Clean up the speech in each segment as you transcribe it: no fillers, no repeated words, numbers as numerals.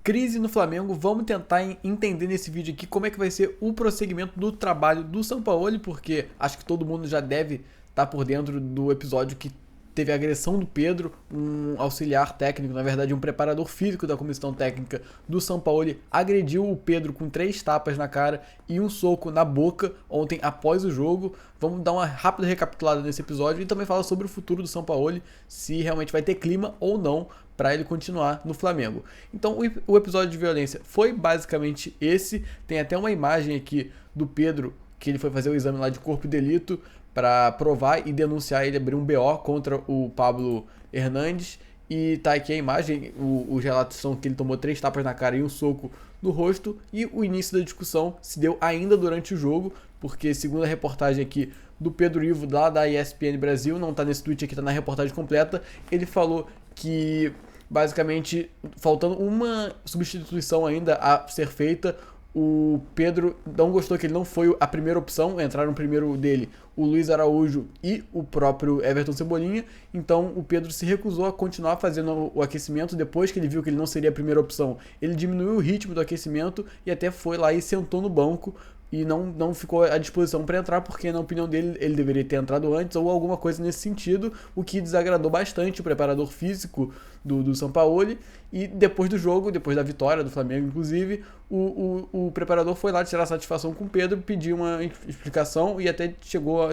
Crise no Flamengo, vamos tentar entender nesse vídeo aqui como é que vai ser o prosseguimento do trabalho do Sampaoli, porque acho que todo mundo já deve estar por dentro do episódio que teve a agressão do Pedro, um auxiliar técnico, na verdade um preparador físico da comissão técnica do Sampaoli, agrediu o Pedro com 3 tapas na cara e um soco na boca ontem após o jogo. Vamos dar uma rápida recapitulada nesse episódio e também falar sobre o futuro do Sampaoli, se realmente vai ter clima ou não para ele continuar no Flamengo. Então o episódio de violência foi basicamente esse. Tem até uma imagem aqui do Pedro, que ele foi fazer o exame lá de corpo de delito para provar e denunciar ele, abrir um BO contra o Pablo Hernandes. E tá aqui a imagem, os relatos são que ele tomou 3 tapas na cara e um soco no rosto. E o início da discussão se deu ainda durante o jogo, porque segundo a reportagem aqui do Pedro Ivo, lá da ESPN Brasil, não tá nesse tweet aqui, tá na reportagem completa, ele falou que basicamente faltando uma substituição ainda a ser feita, o Pedro não gostou, que ele não foi a primeira opção, entraram primeiro dele o Luiz Araújo e o próprio Everton Cebolinha, então o Pedro se recusou a continuar fazendo o aquecimento. Depois que ele viu que ele não seria a primeira opção, ele diminuiu o ritmo do aquecimento e até foi lá e sentou no banco e não ficou à disposição para entrar, porque na opinião dele ele deveria ter entrado antes ou alguma coisa nesse sentido, o que desagradou bastante o preparador físico do Sampaoli. E depois do jogo, depois da vitória do Flamengo inclusive, o preparador foi lá tirar satisfação com o Pedro, pediu uma explicação e até chegou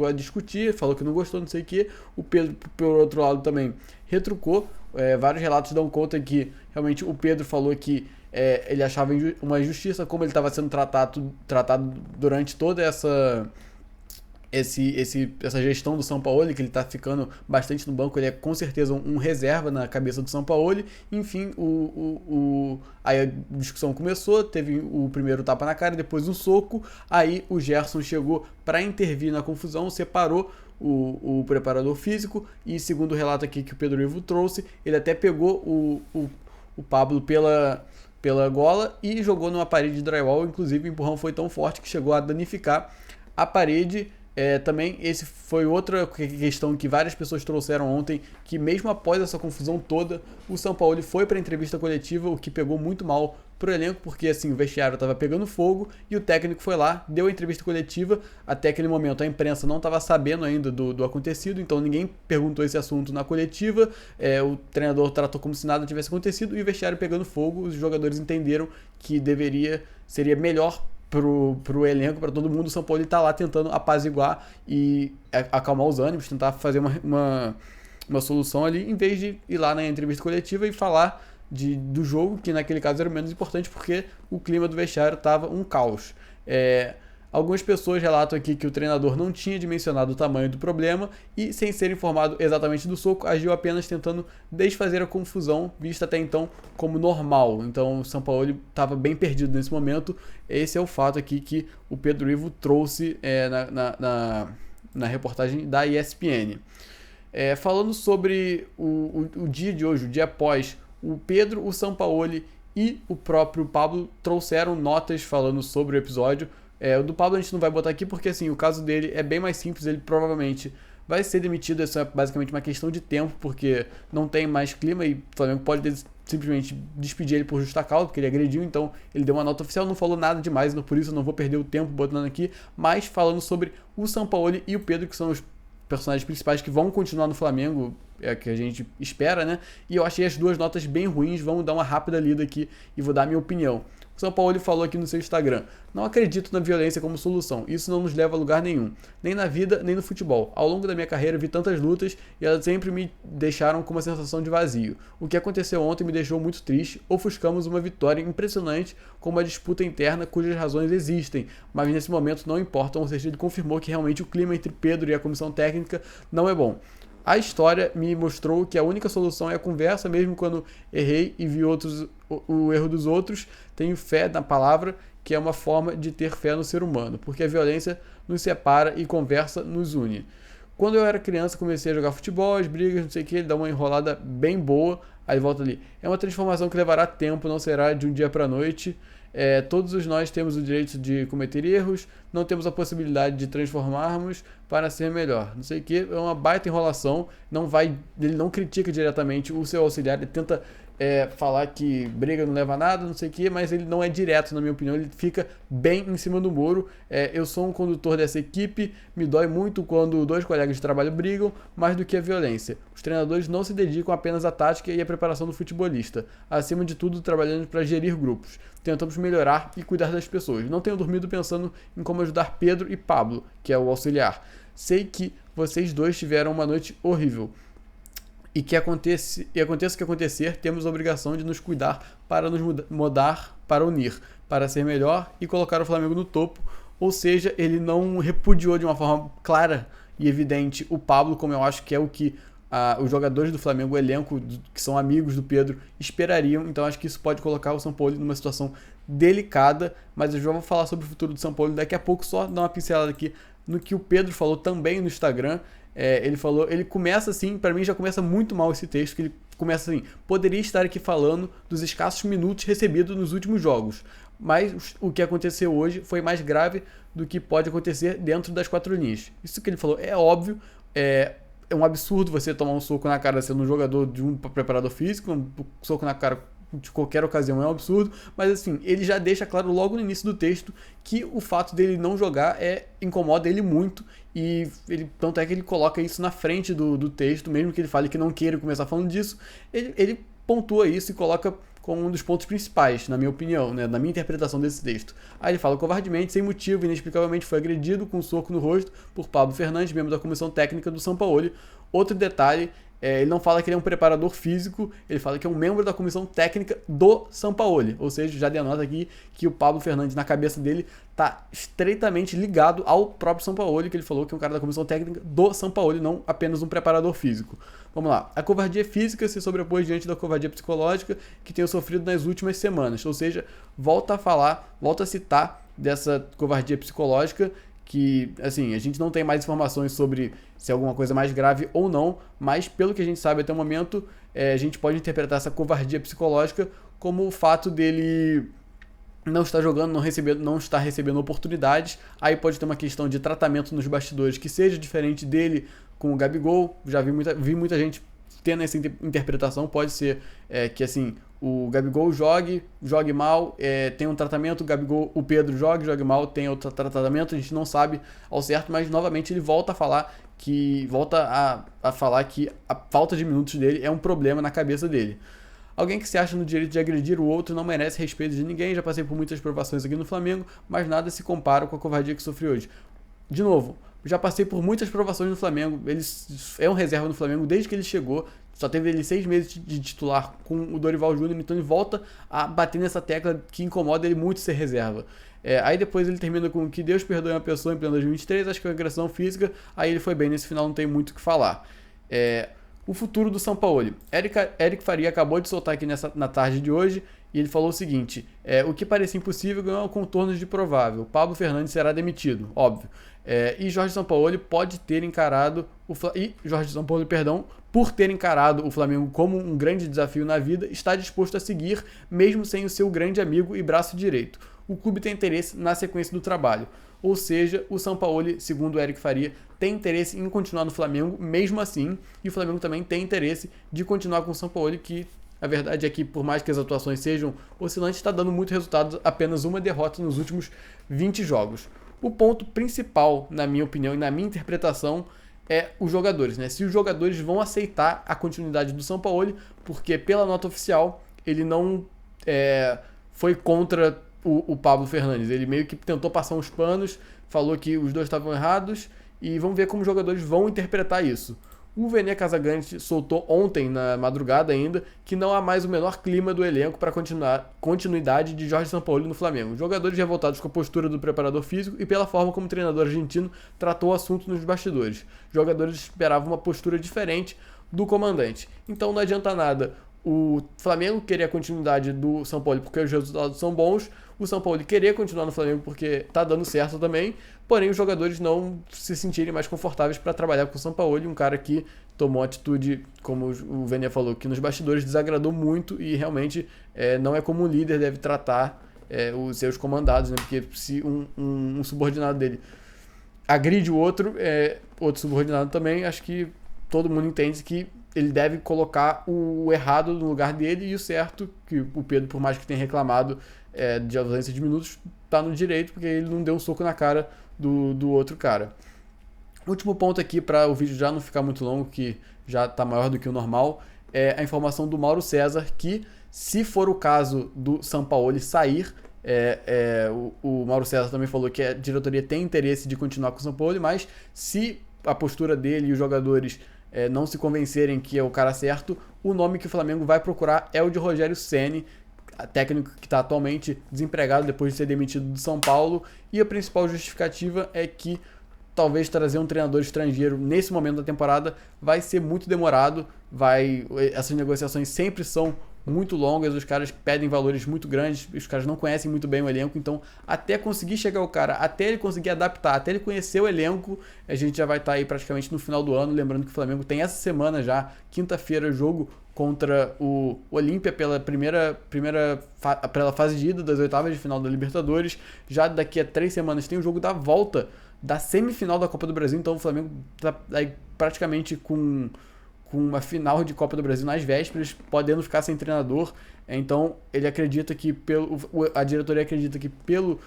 a discutir, falou que não gostou, não sei o que. O Pedro, por outro lado, também retrucou. Vários relatos dão conta que realmente o Pedro falou que ele achava uma injustiça como ele estava sendo tratado durante toda essa gestão do Sampaoli, que ele está ficando bastante no banco. Ele é com certeza um reserva na cabeça do Sampaoli. Enfim, aí a discussão começou, teve o primeiro tapa na cara, depois um soco, aí o Gerson chegou para intervir na confusão, separou o preparador físico e, segundo o relato aqui que o Pedro Ivo trouxe, ele até pegou o Pablo pela gola e jogou numa parede de drywall. Inclusive o empurrão foi tão forte que chegou a danificar a parede. Também esse foi outra questão que várias pessoas trouxeram ontem, que mesmo após essa confusão toda, o Sampaoli foi para a entrevista coletiva, o que pegou muito mal pro elenco, porque assim, o vestiário estava pegando fogo e o técnico foi lá, deu a entrevista coletiva. Até aquele momento a imprensa não estava sabendo ainda do acontecido, então ninguém perguntou esse assunto na coletiva. O treinador tratou como se nada tivesse acontecido e o vestiário pegando fogo. Os jogadores entenderam que seria melhor pro elenco, para todo mundo, o Sampaoli tá lá tentando apaziguar e acalmar os ânimos, tentar fazer uma solução ali, em vez de ir lá na entrevista coletiva e falar do jogo, que naquele caso era o menos importante, porque o clima do vestiário estava um caos. Algumas pessoas relatam aqui que o treinador não tinha dimensionado o tamanho do problema e, sem ser informado exatamente do soco, agiu apenas tentando desfazer a confusão vista até então como normal. Então o Sampaoli estava bem perdido nesse momento. Esse é o fato aqui que o Pedro Ivo trouxe na reportagem da ESPN. Falando sobre o dia de hoje, o dia após, o Pedro, o Sampaoli e o próprio Pablo trouxeram notas falando sobre o episódio. O do Pablo a gente não vai botar aqui porque assim, o caso dele é bem mais simples. Ele provavelmente vai ser demitido. Isso é basicamente uma questão de tempo, porque não tem mais clima e o Flamengo pode simplesmente despedir ele por justa causa, porque ele agrediu. Então ele deu uma nota oficial, não falou nada demais, por isso eu não vou perder o tempo botando aqui. Mas falando sobre o Sampaoli e o Pedro, que são os personagens principais que vão continuar no Flamengo, que a gente espera, né? E eu achei as duas notas bem ruins. Vamos dar uma rápida lida aqui e vou dar a minha opinião. O Sampaoli falou aqui no seu Instagram: não acredito na violência como solução, isso não nos leva a lugar nenhum, nem na vida, nem no futebol. Ao longo da minha carreira vi tantas lutas e elas sempre me deixaram com uma sensação de vazio. O que aconteceu ontem me deixou muito triste. Ofuscamos uma vitória impressionante com uma disputa interna cujas razões existem, mas nesse momento não importam. Ou seja, ele confirmou que realmente o clima entre Pedro e a comissão técnica não é bom. A história me mostrou que a única solução é a conversa, mesmo quando errei e vi o erro dos outros. Tenho fé na palavra, que é uma forma de ter fé no ser humano, porque a violência nos separa e conversa nos une. Quando eu era criança, comecei a jogar futebol, as brigas, não sei o que, ele dá uma enrolada bem boa, aí volta ali. É uma transformação que levará tempo, não será de um dia para a noite. Todos nós temos o direito de cometer erros, não temos a possibilidade de transformarmos para ser melhor. Não sei o que, é uma baita enrolação. Ele não critica diretamente o seu auxiliar, ele tenta falar que briga não leva a nada, não sei o que, mas ele não é direto, na minha opinião, ele fica bem em cima do muro. Eu sou um condutor dessa equipe, me dói muito quando dois colegas de trabalho brigam, mais do que a violência. Os treinadores não se dedicam apenas à tática e à preparação do futebolista, acima de tudo trabalhando para gerir grupos. Tentamos melhorar e cuidar das pessoas. Não tenho dormido pensando em como ajudar Pedro e Pablo, que é o auxiliar. Sei que vocês dois tiveram uma noite horrível. E aconteça o que acontecer, temos a obrigação de nos cuidar para nos mudar, para unir, para ser melhor e colocar o Flamengo no topo. Ou seja, ele não repudiou de uma forma clara e evidente o Pablo, como eu acho que é o que os jogadores do Flamengo, o elenco, que são amigos do Pedro, esperariam. Então acho que isso pode colocar o São Paulo numa situação delicada, mas eu já vou falar sobre o futuro do São Paulo daqui a pouco, só dar uma pincelada aqui no que o Pedro falou também no Instagram. Ele começa assim, para mim já começa muito mal esse texto, que ele começa assim: poderia estar aqui falando dos escassos minutos recebidos nos últimos jogos, mas o que aconteceu hoje foi mais grave do que pode acontecer dentro das quatro linhas. Isso que ele falou é óbvio, é um absurdo você tomar um soco na cara sendo um jogador de um preparador físico, um soco na cara de qualquer ocasião é um absurdo, mas assim, ele já deixa claro logo no início do texto que o fato dele não jogar incomoda ele muito, e tanto é que ele coloca isso na frente do texto, mesmo que ele fale que não queira começar falando disso, ele pontua isso e coloca como um dos pontos principais, na minha opinião, né, na minha interpretação desse texto. Aí ele fala: covardemente, sem motivo, inexplicavelmente foi agredido com um soco no rosto por Pablo Fernandes, membro da comissão técnica do São Paulo. Outro detalhe, ele não fala que ele é um preparador físico, ele fala que é um membro da comissão técnica do Sampaoli. Ou seja, já denota aqui que o Pablo Fernandes, na cabeça dele, está estreitamente ligado ao próprio Sampaoli, que ele falou que é um cara da comissão técnica do Sampaoli, não apenas um preparador físico. Vamos lá. A covardia física se sobrepôs diante da covardia psicológica que tenho sofrido nas últimas semanas. Ou seja, volta a citar dessa covardia psicológica, que, assim, a gente não tem mais informações sobre se é alguma coisa mais grave ou não, mas pelo que a gente sabe até o momento, a gente pode interpretar essa covardia psicológica como o fato dele não estar jogando, não estar recebendo oportunidades. Aí pode ter uma questão de tratamento nos bastidores que seja diferente dele com o Gabigol. Já vi muita gente tendo essa interpretação. Pode ser que assim, o Gabigol jogue mal, tem um tratamento, o Pedro jogue mal, tem outro tratamento, a gente não sabe ao certo, mas novamente ele volta a falar que a falta de minutos dele é um problema na cabeça dele. Alguém que se acha no direito de agredir o outro não merece respeito de ninguém. Já passei por muitas provações aqui no Flamengo, mas nada se compara com a covardia que sofri hoje. De novo, já passei por muitas provações no Flamengo. Ele é um reserva no Flamengo desde que ele chegou. Só teve ele 6 meses de titular com o Dorival Júnior, então ele volta a bater nessa tecla que incomoda ele muito ser reserva. Aí depois ele termina com que Deus perdoe uma pessoa em pleno 2023, acho que é uma agressão física. Aí ele foi bem, nesse final não tem muito o que falar. O futuro do Sampaoli. Eric Faria acabou de soltar aqui na tarde de hoje, e ele falou o seguinte: o que parecia impossível ganhou contornos de provável. Pablo Fernandes será demitido, óbvio. E Jorge Sampaoli pode ter encarado por ter encarado o Flamengo como um grande desafio na vida, está disposto a seguir, mesmo sem o seu grande amigo e braço direito. O clube tem interesse na sequência do trabalho. Ou seja, o Sampaoli, segundo o Eric Faria, tem interesse em continuar no Flamengo mesmo assim, e o Flamengo também tem interesse de continuar com o Sampaoli, que a verdade é que, por mais que as atuações sejam oscilantes, está dando muito resultado, apenas uma derrota nos últimos 20 jogos. O ponto principal, na minha opinião e na minha interpretação, é os jogadores, né? Se os jogadores vão aceitar a continuidade do Sampaoli, porque pela nota oficial ele não foi contra o Pablo Fernandes. Ele meio que tentou passar uns panos, falou que os dois estavam errados, e vamos ver como os jogadores vão interpretar isso. O Vene Casagrande soltou ontem, na madrugada ainda, que não há mais o menor clima do elenco para continuidade de Jorge Sampaoli no Flamengo. Jogadores revoltados com a postura do preparador físico e pela forma como o treinador argentino tratou o assunto nos bastidores. Jogadores esperavam uma postura diferente do comandante. Então não adianta nada o Flamengo querer a continuidade do Sampaoli porque os resultados são bons, o Sampaoli querer continuar no Flamengo porque tá dando certo também, porém os jogadores não se sentirem mais confortáveis para trabalhar com o Sampaoli, um cara que tomou atitude, como o Vene falou, que nos bastidores desagradou muito e realmente não é como um líder deve tratar os seus comandados, né? Porque se um subordinado dele agride o outro subordinado também, acho que todo mundo entende que ele deve colocar o errado no lugar dele e o certo, que o Pedro, por mais que tenha reclamado de ausência de minutos, tá no direito, porque ele não deu um soco na cara do outro cara. Último ponto aqui, para o vídeo já não ficar muito longo, que já está maior do que o normal, é a informação do Mauro César, que se for o caso do Sampaoli sair, o Mauro César também falou que a diretoria tem interesse de continuar com o Sampaoli, mas se a postura dele e os jogadores não se convencerem que é o cara certo, o nome que o Flamengo vai procurar é o de Rogério Ceni, técnico que está atualmente desempregado depois de ser demitido do São Paulo, e a principal justificativa é que talvez trazer um treinador estrangeiro nesse momento da temporada vai ser muito demorado, essas negociações sempre são muito longas, os caras pedem valores muito grandes, os caras não conhecem muito bem o elenco, então até conseguir chegar ao cara, até ele conseguir adaptar, até ele conhecer o elenco, a gente já vai estar aí praticamente no final do ano, lembrando que o Flamengo tem essa semana já, quinta-feira, jogo contra o Olímpia pela pela fase de ida das oitavas de final da Libertadores, já daqui a 3 semanas tem o jogo da volta da semifinal da Copa do Brasil, então o Flamengo está aí praticamente com uma final de Copa do Brasil nas vésperas, podendo ficar sem treinador. Então ele acredita que a diretoria acredita que pelo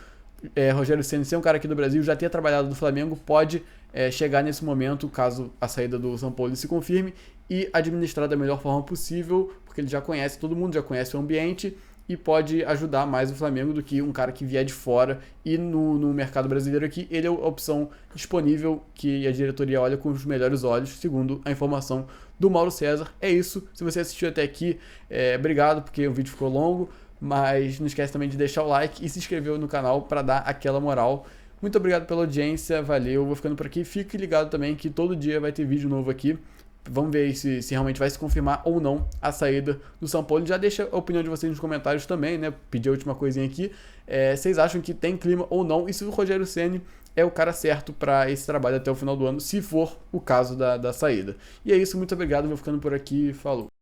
Rogério Ceni ser um cara aqui do Brasil, já ter trabalhado no Flamengo, pode chegar nesse momento, caso a saída do São Paulo se confirme, e administrar da melhor forma possível, porque ele já conhece todo mundo, já conhece o ambiente, e pode ajudar mais o Flamengo do que um cara que vier de fora. E no mercado brasileiro aqui, ele é a opção disponível que a diretoria olha com os melhores olhos, segundo a informação do Mauro César. É isso, se você assistiu até aqui, obrigado, porque o vídeo ficou longo, mas não esquece também de deixar o like e se inscrever no canal para dar aquela moral. Muito obrigado pela audiência, valeu, vou ficando por aqui. Fique ligado também que todo dia vai ter vídeo novo aqui. Vamos ver aí se realmente vai se confirmar ou não a saída do São Paulo. Já deixa a opinião de vocês nos comentários também, né? Pedir a última coisinha aqui. Vocês acham que tem clima ou não? E se o Rogério Ceni é o cara certo para esse trabalho até o final do ano, se for o caso da saída. E é isso, muito obrigado. Vou ficando por aqui. Falou.